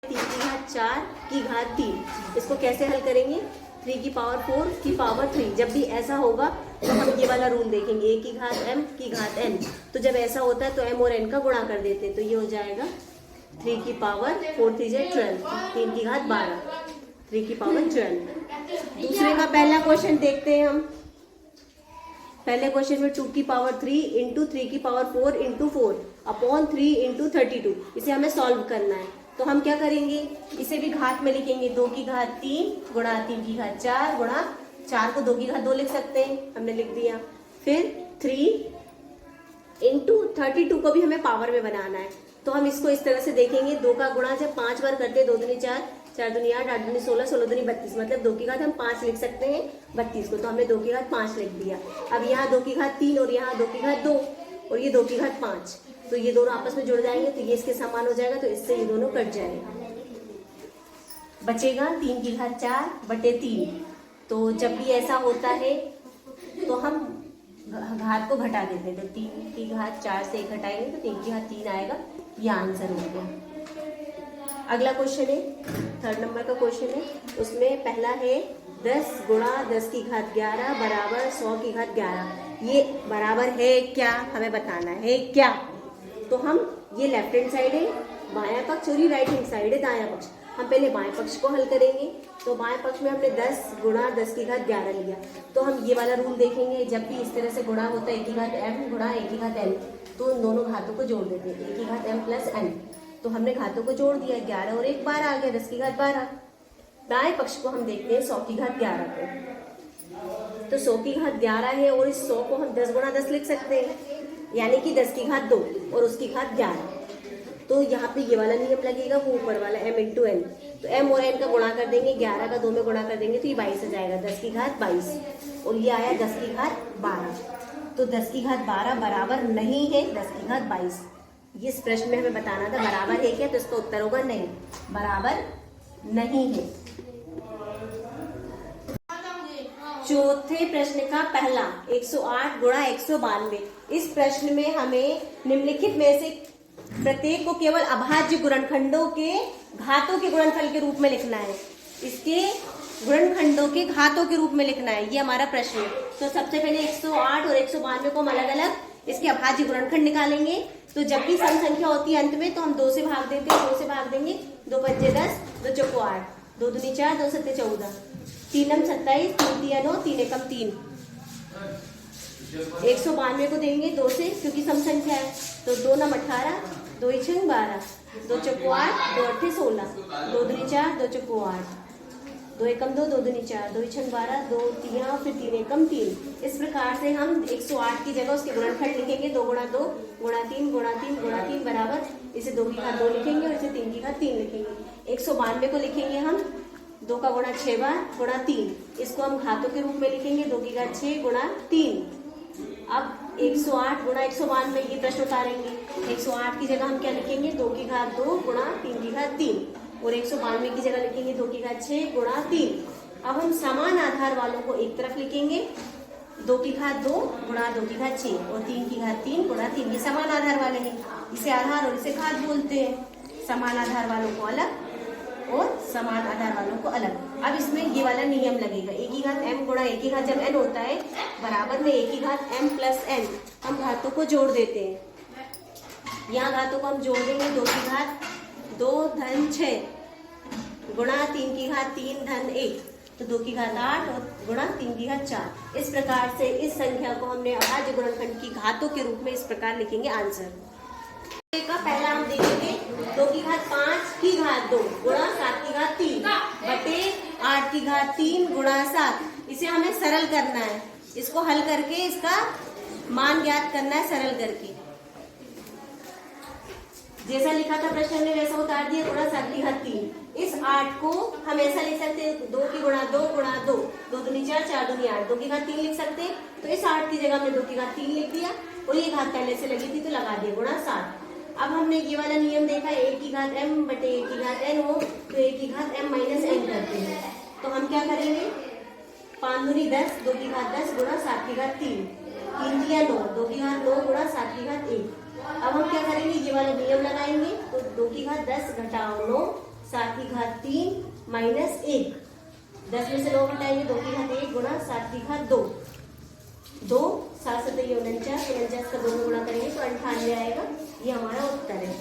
3 की घात 4 की घात 3। इसको कैसे हल करेंगे? 3 की पावर 4 की पावर 3। जब भी ऐसा होगा तो हम ये वाला रूल देखेंगे, a की घात m की घात n। तो जब ऐसा होता है तो m और n का गुणा कर देते हैं, तो ये हो जाएगा 3 की पावर 4 3 से 12, 3 की घात 12, 3 की पावर 12। दूसरे का पहला क्वेश्चन देखते हैं हम। पहले क्वेश्चन में 2 की पावर 3 इंटू 3 की पावर 4 इंटू 4 अपॉन 3 इंटू 32। इसे हमें सॉल्व करना है। तो हम क्या करेंगे, इसे भी घात में लिखेंगे। 2 की घात 3 गुणा 3 की घात 4 गुणा 4 को 2 की घात 2 लिख सकते हैं, हमने लिख दिया। फिर 3 इंटू 32 को भी हमें पावर में बनाना है। तो हम इसको इस तरह से देखेंगे, 2 का गुणा जब 5 बार करते हैं, 2 दूनी 4, 4 दूनी 8, 8 दूनी 16, 16 दूनी 32, मतलब 2 की घात हम 5 लिख सकते हैं 32 को। तो हमने 2 की घात 5 लिख दिया। अब यहाँ 2 की घात 3 और यहाँ 2 की घात 2 और ये 2 की घात 5, तो ये दोनों आपस में जुड़ जाएंगे, तो ये इसके समान हो जाएगा, तो इससे ये दोनों कट जाएगा। बचेगा 3 की घात 4 बटे 3। तो जब भी ऐसा होता है तो हम घात को घटा देते हैं। तो 3 की घात 4 से 1 घटाएंगे तो 3 की घात 3 आएगा। ये आंसर हो गया। अगला क्वेश्चन है, 3rd नंबर का क्वेश्चन है। उसमें पहला है 10 गुणा 10 की घात 11 बराबर 100 की घात 11। ये बराबर है क्या, हमें बताना है क्या। तो हम, ये लेफ्ट हैंड साइड है बायां पक्ष और ये राइट हैंड साइड है दायां पक्ष। हम पहले बाएं पक्ष को हल करेंगे। तो बाएं पक्ष में हमने 10 गुणा 10 की घात 11 लिया। तो हम ये वाला रूल देखेंगे, जब भी इस तरह से गुणा होता है a की घात m गुणा a की घात n, तो उन दोनों घातों को जोड़ देते हैं, a की घात m प्लस n। तो हमने घातों को जोड़ दिया, 11 और 1 12 आ गया, 10 की घात 12। दाएं पक्ष को हम देखते हैं 100 की घात 11 को। तो 100 की घात 11 है और इस 100 को हम 10 गुणा 10 लिख सकते हैं, यानी कि 10 की घात 2 और उसकी घात 11। तो यहाँ पे ये वाला नियम लगेगा, वो ऊपर वाला m इंटू n। तो m और n का गुणा कर देंगे, 11 का 2 में गुणा कर देंगे तो ये 22 आ जाएगा, 10 की घात 22 और ये आया 10 की घात 12। तो 10 की घात 12 बराबर नहीं है 10 की घात 22। ये इस प्रश्न में हमें बताना था बराबर है क्या, तो इसका उत्तर होगा नहीं, बराबर नहीं है। चौथे प्रश्न का पहला 108 गुणा 192। इस प्रश्न में हमें निम्नलिखित में से प्रत्येक को केवल अभाज्य गुणनखंडों के घातों के गुणनफल के रूप में लिखना है। इसके गुणनखंडों के घातों के रूप में लिखना है, ये हमारा प्रश्न है। तो सबसे पहले 108 और 192 को हम अलग अलग इसके अभाज्य गुणनखंड निकालेंगे। तो जब भी सम संख्या होती है अंत में तो हम 2 से भाग देते हैं, 2 से भाग देंगे, 2 पंजे 10, 2 चौको 8, 2 दूनी 4, 2 सत्ते 14, 3 नम 27, 3 तिया 9, 3 एकम 3। 192 को देंगे 2 से, क्योंकि सम संख्या है, तो 2 नम 18, 2 छंग 12, 2 चौको 8, 2 अट्ठे 16, 2 दूनी 4, 2 चौको 8, 2 एकम 2, 2 दूनी 4, 2 छंग 12, 2 तिया फिर 3 एकम 3। इस प्रकार से हम 108 की जगह उसके गुणनखंड लिखेंगे, 2 गुणा 2 गुणा 3 गुणा 3 गुणा 3 बराबर, इसे 2 की घात 2 लिखेंगे और इसे 3 की घात 3 लिखेंगे। 192 को लिखेंगे हम 2 का गुणा 6 बार गुणा 3, इसको हम घातों के रूप में लिखेंगे, 2 की घात 6 गुणा 3। अब 108 गुणा 192 ये प्रश्न उतारेंगे। 108 की जगह हम क्या लिखेंगे, 2 की घात 2 गुणा 3 की घात 3 और 192 की जगह लिखेंगे 2 की घात 6 गुणा 3। अब हम समान आधार वालों को एक तरफ लिखेंगे, 2 की घात 2 गुणा 2 की घात 6 और 3 की घात 3 गुणा 3। ये समान आधार वाले हैं, इसे आधार और इसे घात बोलते हैं। समान आधार वालों को अलग और समान आधार वालों को अलग। अब इसमें ये वाला नियम लगेगा, a की घात m गुणा a की घात, जब n होता है बराबर में a की घात m प्लस n, हम घातों को जोड़ देते हैं। यहाँ घातों को हम जोड़ देंगे, 2 की घात 2 धन 6 गुणा 3 की घात 3 धन 1, तो 2 की घात 8 और गुणा 3 की घात 4। इस प्रकार से इस संख्या को हमने अभाज्य गुणनखंड की घातों के रूप में इस प्रकार लिखेंगे आंसर का। पहला हम देखेंगे 2 की घात 5 की घात 2 गुणा 7 की घात 3 बटे 8 की घात 3 गुणा 7। इसे हमें सरल करना है, इसको हल करके इसका मान ज्ञात करना है, सरल करके। जैसा लिखा था प्रश्न में वैसा उतार दिया, गुणा 7 की घात 3। इस 8 को हम ऐसा लिख सकते हैं, 2 की गुणा 2 गुणा 2, 2 दूनी 4, 4 दूनी 8, 2 की घात 3 लिख सकते हैं। तो इस 8 की जगह हमने 2 की घात 3 लिख दिया और ये घात पहले से लगी थी तो लगा दिया, गुणा 7। अब हमने ये वाला नियम देखा, a की घात m बटे a की घात n हो तो a की घात m माइनस n करते हैं। तो हम क्या करेंगे, 5 दूनी 10, 2 की घात 10 गुणा 7 की घात 3, 3 दिया 9, 2 की घात 9 गुणा 7 की घात 1। अब हम क्या करेंगे, ये वाला नियम लगाएंगे, तो 2 की घात 10 घटाओ 9 7 की घात 3 माइनस 1, 10 में से 9 घटाएंगे 2 की घात 1 गुणा 7 की घात 2, 2 7 7 49, 49 का 2 में गुणा करेंगे तो 98 आएगा। ये हमारा उत्तर है।